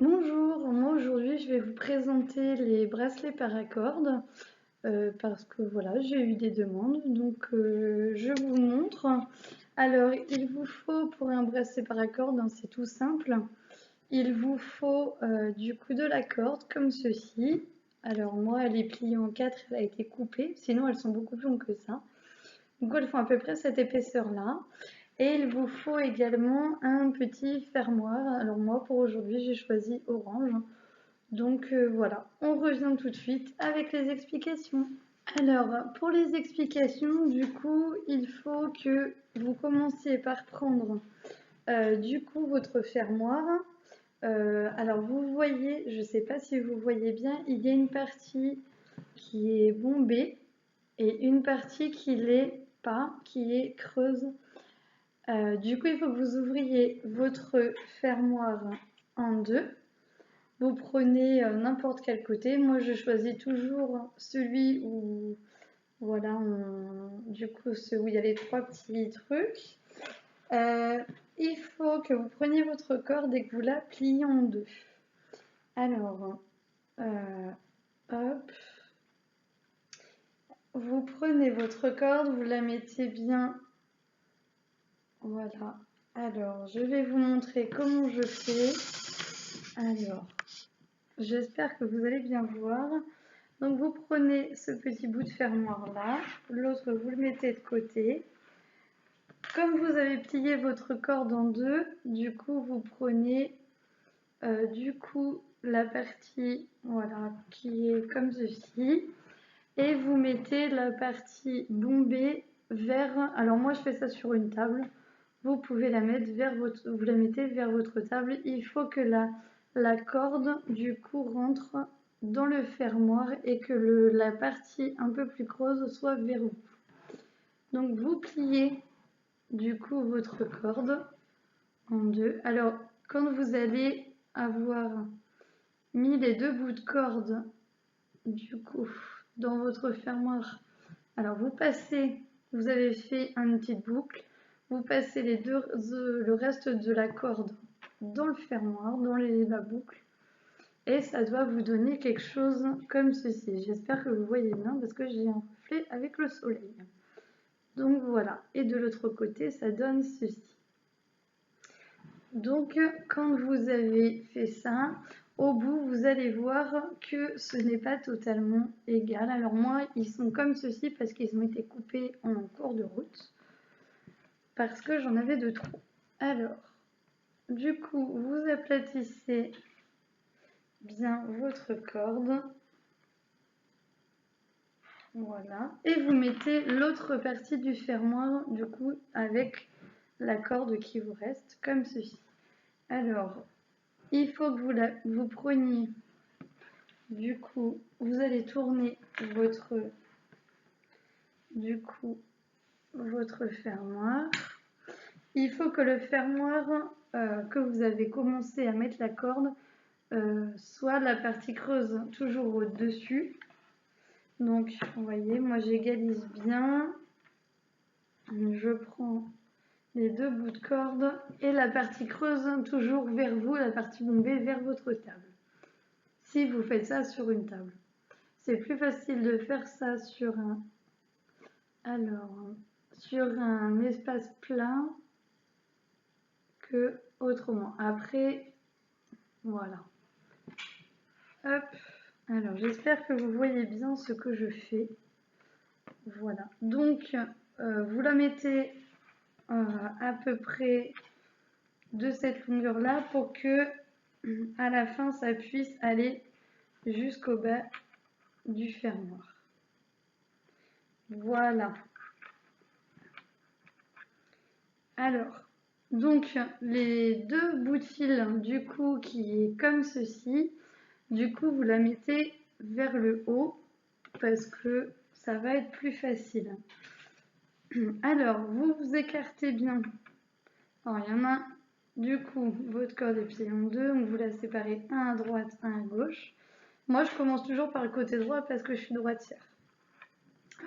Bonjour, moi aujourd'hui je vais vous présenter les bracelets paracordes parce que voilà j'ai eu des demandes donc je vous montre. Alors il vous faut pour un bracelet paracorde, hein, c'est tout simple, il vous faut du coup de la corde comme ceci. Alors moi elle est pliée en 4, elle a été coupée, sinon elles sont beaucoup plus longues que ça. Donc elles font à peu près cette épaisseur là. Et il vous faut également un petit fermoir. Alors moi pour aujourd'hui j'ai choisi orange. Donc voilà, on revient tout de suite avec les explications. Alors pour les explications, du coup, il faut que vous commenciez par prendre du coup votre fermoir. Alors vous voyez, je ne sais pas si vous voyez bien, il y a une partie qui est bombée et une partie qui l'est pas, qui est creuse. Du coup, il faut que vous ouvriez votre fermoir en deux. Vous prenez n'importe quel côté. Moi, je choisis toujours celui où, voilà, du coup, où il y a les trois petits trucs. Euh, il faut que vous preniez votre corde et que vous la pliez en deux. Alors, hop, vous prenez votre corde, vous la mettez bien. Voilà. Alors, je vais vous montrer comment je fais. Alors, j'espère que vous allez bien voir. Donc vous prenez ce petit bout de fermoir là, l'autre vous le mettez de côté. Comme vous avez plié votre corde en deux, du coup vous prenez la partie voilà qui est comme ceci et vous mettez la partie bombée vers. Alors moi je fais ça sur une table. Vous pouvez la mettre vous la mettez vers votre table. Il faut que la corde du coup rentre dans le fermoir et que la partie un peu plus creuse soit vers vous. Donc vous pliez du coup votre corde en deux. Alors quand vous allez avoir mis les deux bouts de corde du coup dans votre fermoir, alors vous avez fait une petite boucle, vous passez le reste de la corde dans le fermoir, dans la boucle, et ça doit vous donner quelque chose comme ceci. J'espère que vous voyez bien parce que j'ai un reflet avec le soleil. Donc voilà, et de l'autre côté, ça donne ceci. Donc quand vous avez fait ça, au bout, vous allez voir que ce n'est pas totalement égal. Alors moi, ils sont comme ceci parce qu'ils ont été coupés en cours de route, parce que j'en avais de trop. Alors, du coup, vous aplatissez bien votre corde. Voilà. Et vous mettez l'autre partie du fermoir, du coup, avec la corde qui vous reste, comme ceci. Alors, il faut que vous preniez, du coup, vous allez tourner votre fermoir. Il faut que le fermoir que vous avez commencé à mettre la corde soit la partie creuse toujours au-dessus. Donc, vous voyez, moi j'égalise bien. Je prends les deux bouts de corde et la partie creuse toujours vers vous, la partie bombée vers votre table. Si vous faites ça sur une table, c'est plus facile de faire ça sur un espace plat que autrement. Après, voilà. Hop. Alors, j'espère que vous voyez bien ce que je fais. Voilà. Donc, vous la mettez à peu près de cette longueur-là pour que à la fin, ça puisse aller jusqu'au bas du fermoir. Voilà. Alors, donc, les deux bouts de fil, du coup, qui est comme ceci, du coup, vous la mettez vers le haut parce que ça va être plus facile. Alors, vous vous écartez bien. Alors, il y en a, du coup, votre corde est pliée en deux, donc vous la séparez un à droite, un à gauche. Moi, je commence toujours par le côté droit parce que je suis droitière.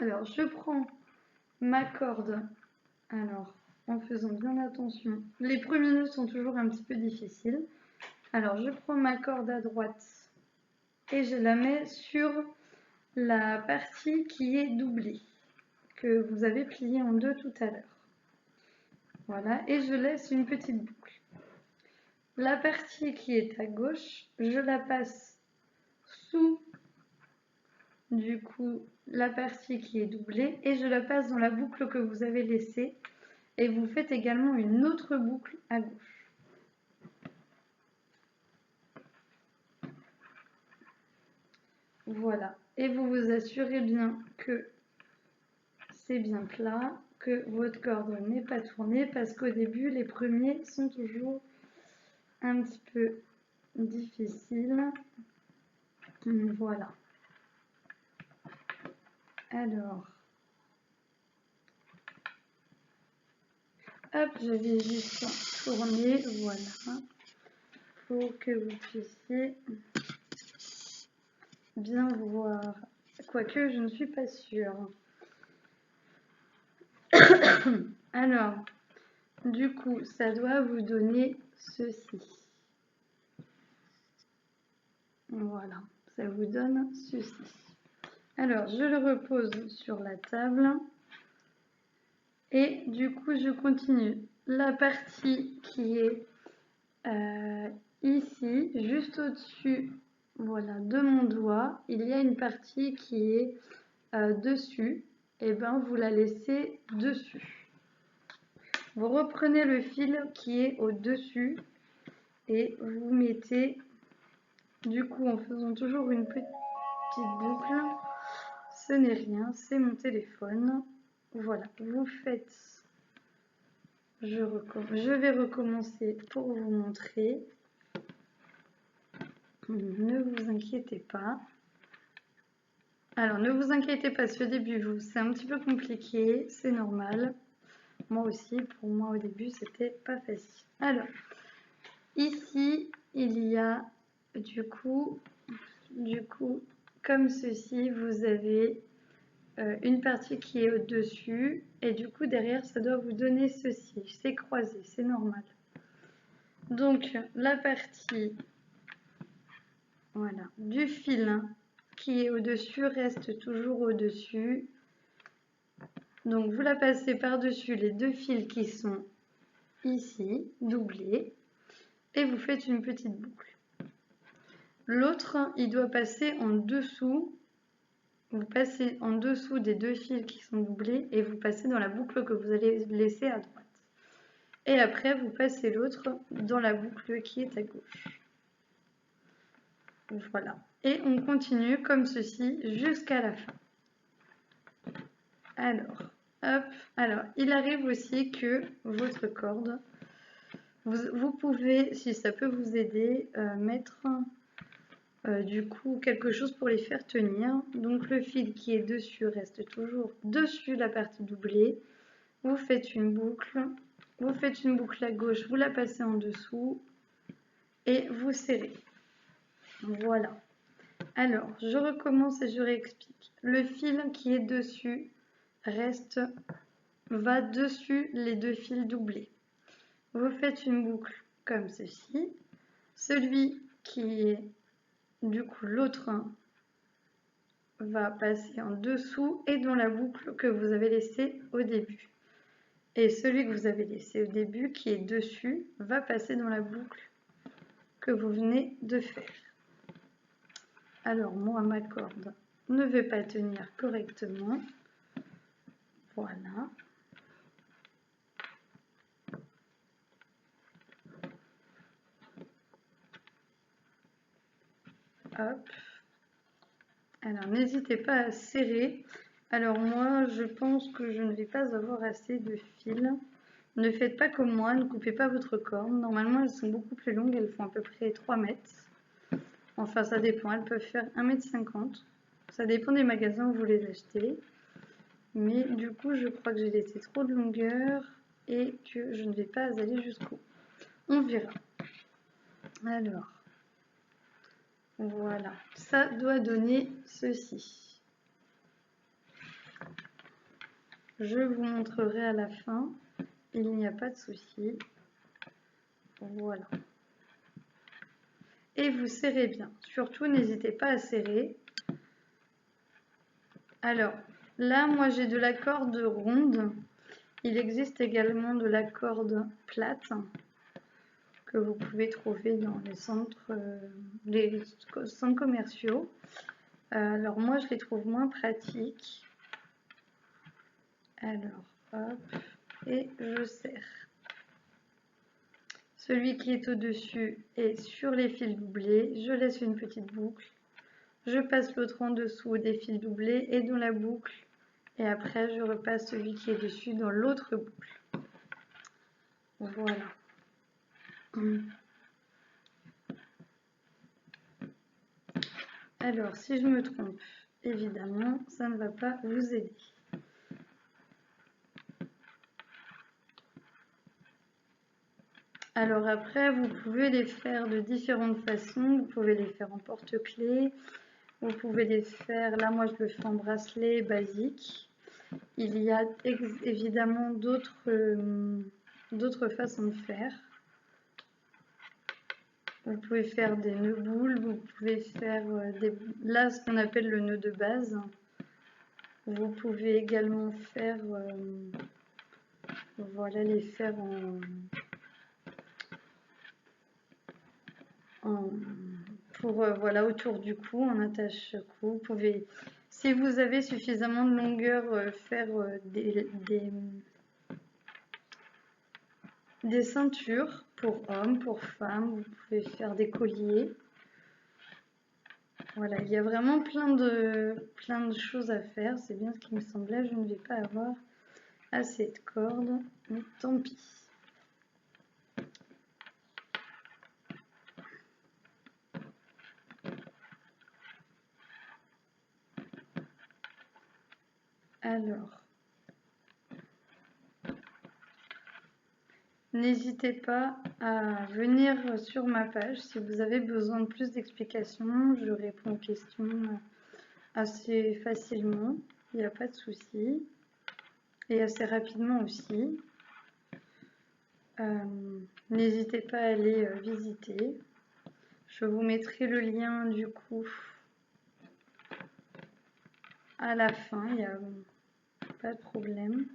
Alors, je prends ma corde, alors, en faisant bien attention. Les premiers nœuds sont toujours un petit peu difficiles. Alors je prends ma corde à droite et je la mets sur la partie qui est doublée, que vous avez pliée en deux tout à l'heure. Voilà, et je laisse une petite boucle. La partie qui est à gauche, je la passe sous du coup la partie qui est doublée et je la passe dans la boucle que vous avez laissée et vous faites également une autre boucle à gauche. Voilà, et vous vous assurez bien que c'est bien plat, que votre corde n'est pas tournée parce qu'au début les premiers sont toujours un petit peu difficiles. Voilà. Alors, hop, je vais juste tourner, voilà, pour que vous puissiez bien voir. Quoique, je ne suis pas sûre. Alors, du coup, ça doit vous donner ceci. Voilà, ça vous donne ceci. Alors, je le repose sur la table. Et du coup, je continue. La partie qui est ici, juste au-dessus, voilà, de mon doigt, il y a une partie qui est dessus. Et bien, vous la laissez dessus. Vous reprenez le fil qui est au-dessus et vous mettez, du coup, en faisant toujours une petite boucle. Ce n'est rien, c'est mon téléphone. Voilà, vous faites. Je vais recommencer pour vous montrer. Ne vous inquiétez pas. Alors, ne vous inquiétez pas, si au début, c'est un petit peu compliqué, c'est normal. Moi aussi, pour moi, au début, c'était pas facile. Alors, ici, il y a, du coup, comme ceci, vous avez une partie qui est au-dessus. Et du coup, derrière, ça doit vous donner ceci. C'est croisé, c'est normal. Donc, la partie, voilà, du fil qui est au-dessus reste toujours au-dessus. Donc vous la passez par-dessus les deux fils qui sont ici, doublés, et vous faites une petite boucle. L'autre, il doit passer en dessous. Vous passez en dessous des deux fils qui sont doublés et vous passez dans la boucle que vous allez laisser à droite. Et après, vous passez l'autre dans la boucle qui est à gauche. Voilà. Et on continue comme ceci jusqu'à la fin. Alors, hop. Alors, il arrive aussi que votre corde, vous pouvez, si ça peut vous aider, mettre du coup quelque chose pour les faire tenir. Donc le fil qui est dessus reste toujours dessus la partie doublée. Vous faites une boucle à gauche, vous la passez en dessous et vous serrez. Voilà. Alors, je recommence et je réexplique. Le fil qui est dessus va dessus les deux fils doublés. Vous faites une boucle comme ceci. Celui qui est, du coup, l'autre va passer en dessous et dans la boucle que vous avez laissée au début. Et celui que vous avez laissé au début, qui est dessus, va passer dans la boucle que vous venez de faire. Alors, moi, ma corde ne veut pas tenir correctement. Voilà. Hop. Alors, n'hésitez pas à serrer. Alors, moi, je pense que je ne vais pas avoir assez de fil. Ne faites pas comme moi, ne coupez pas votre corde. Normalement, elles sont beaucoup plus longues, elles font à peu près 3 mètres. Enfin, ça dépend, elles peuvent faire 1,50 m. Ça dépend des magasins où vous les achetez. Mais du coup, je crois que j'ai laissé trop de longueur et que je ne vais pas aller jusqu'au bout. On verra. Alors, voilà. Ça doit donner ceci. Je vous montrerai à la fin. Il n'y a pas de souci. Voilà. et vous serrez bien. Surtout, n'hésitez pas à serrer. Alors, là, moi, j'ai de la corde ronde. Il existe également de la corde plate que vous pouvez trouver dans les centres commerciaux. Alors, moi, je les trouve moins pratiques. Alors, hop, et je serre. Celui qui est au-dessus est sur les fils doublés. Je laisse une petite boucle. Je passe l'autre en dessous des fils doublés et dans la boucle. Et après, je repasse celui qui est dessus dans l'autre boucle. Voilà. Alors, si je me trompe, évidemment, ça ne va pas vous aider. Alors après, vous pouvez les faire de différentes façons. Vous pouvez les faire en porte-clés. Vous pouvez les faire, là moi je le fais en bracelet basique. Il y a évidemment d'autres façons de faire. Vous pouvez faire des nœuds boules, vous pouvez faire là ce qu'on appelle le nœud de base. Vous pouvez également faire, voilà, les faire voilà, autour du cou, en attache-cou. Vous pouvez, si vous avez suffisamment de longueur, faire des ceintures pour hommes, pour femmes. Vous pouvez faire des colliers. Voilà, il y a vraiment plein de choses à faire. C'est bien ce qui me semblait. Je ne vais pas avoir assez de cordes, mais tant pis. Alors, n'hésitez pas à venir sur ma page si vous avez besoin de plus d'explications. Je réponds aux questions assez facilement, il n'y a pas de souci, et assez rapidement aussi. N'hésitez pas à aller visiter. Je vous mettrai le lien du coup à la fin, il n'y a pas de problème.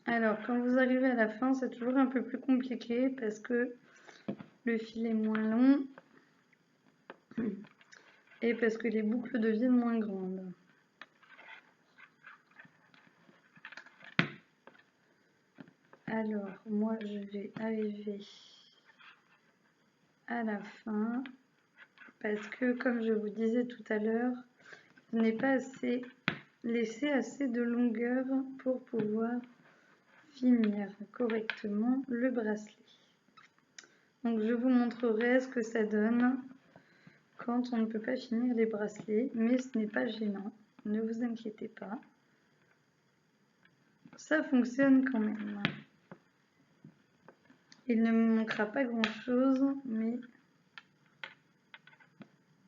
Alors, quand vous arrivez à la fin, c'est toujours un peu plus compliqué parce que le fil est moins long et parce que les boucles deviennent moins grandes. Alors, moi, je vais arriver à la fin parce que, comme je vous disais tout à l'heure, je n'ai pas laissé assez de longueur pour pouvoir finir correctement le bracelet. Donc, je vous montrerai ce que ça donne quand on ne peut pas finir les bracelets, mais ce n'est pas gênant, ne vous inquiétez pas. Ça fonctionne quand même. Il ne me manquera pas grand-chose, mais...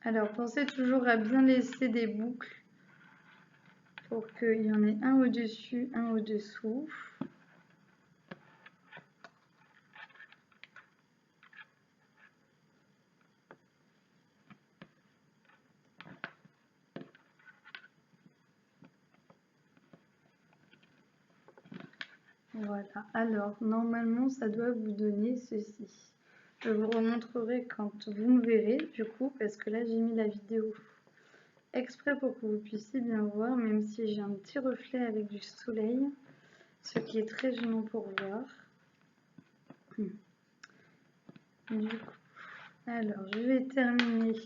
Alors, pensez toujours à bien laisser des boucles pour qu'il y en ait un au-dessus, un au-dessous. Voilà, alors normalement ça doit vous donner ceci. Je vous remontrerai quand vous me verrez du coup, parce que là j'ai mis la vidéo exprès pour que vous puissiez bien voir, même si j'ai un petit reflet avec du soleil, ce qui est très gênant pour voir. Du coup, alors je vais terminer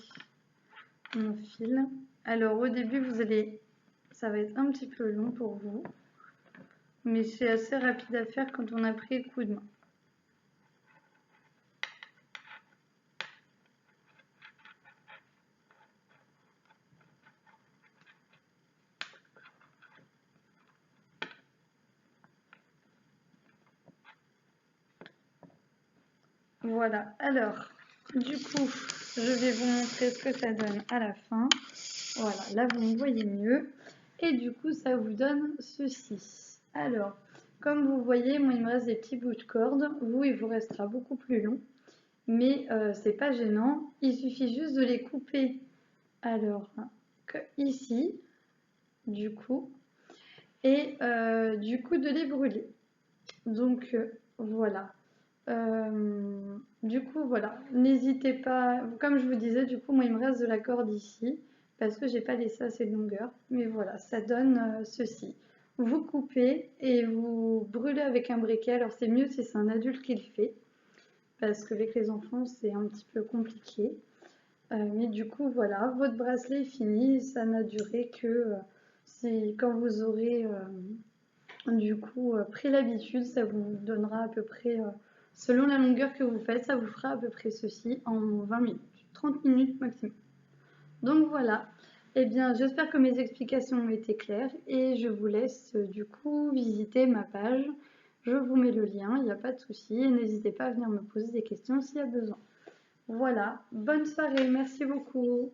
mon fil. Alors au début ça va être un petit peu long pour vous, mais c'est assez rapide à faire quand on a pris coup de main. Voilà, alors du coup, je vais vous montrer ce que ça donne à la fin. Voilà, là vous me voyez mieux. Et du coup, ça vous donne ceci. Alors, comme vous voyez, moi il me reste des petits bouts de corde. Vous, il vous restera beaucoup plus long. Mais c'est pas gênant. Il suffit juste de les couper. Alors, ici, du coup. Et du coup, de les brûler. Donc, voilà. Du coup, voilà, n'hésitez pas, comme je vous disais, du coup, moi, il me reste de la corde ici, parce que j'ai pas laissé assez de longueur, mais voilà, ça donne ceci. Vous coupez et vous brûlez avec un briquet, alors c'est mieux si c'est un adulte qui le fait, parce qu'avec les enfants, c'est un petit peu compliqué. Mais du coup, voilà, votre bracelet est fini, ça n'a duré que quand vous aurez du coup pris l'habitude, ça vous donnera à peu près, selon la longueur que vous faites, ça vous fera à peu près ceci en 20 minutes, 30 minutes maximum. Donc voilà, eh bien j'espère que mes explications ont été claires et je vous laisse du coup visiter ma page. Je vous mets le lien, il n'y a pas de souci, et n'hésitez pas à venir me poser des questions s'il y a besoin. Voilà, bonne soirée, merci beaucoup.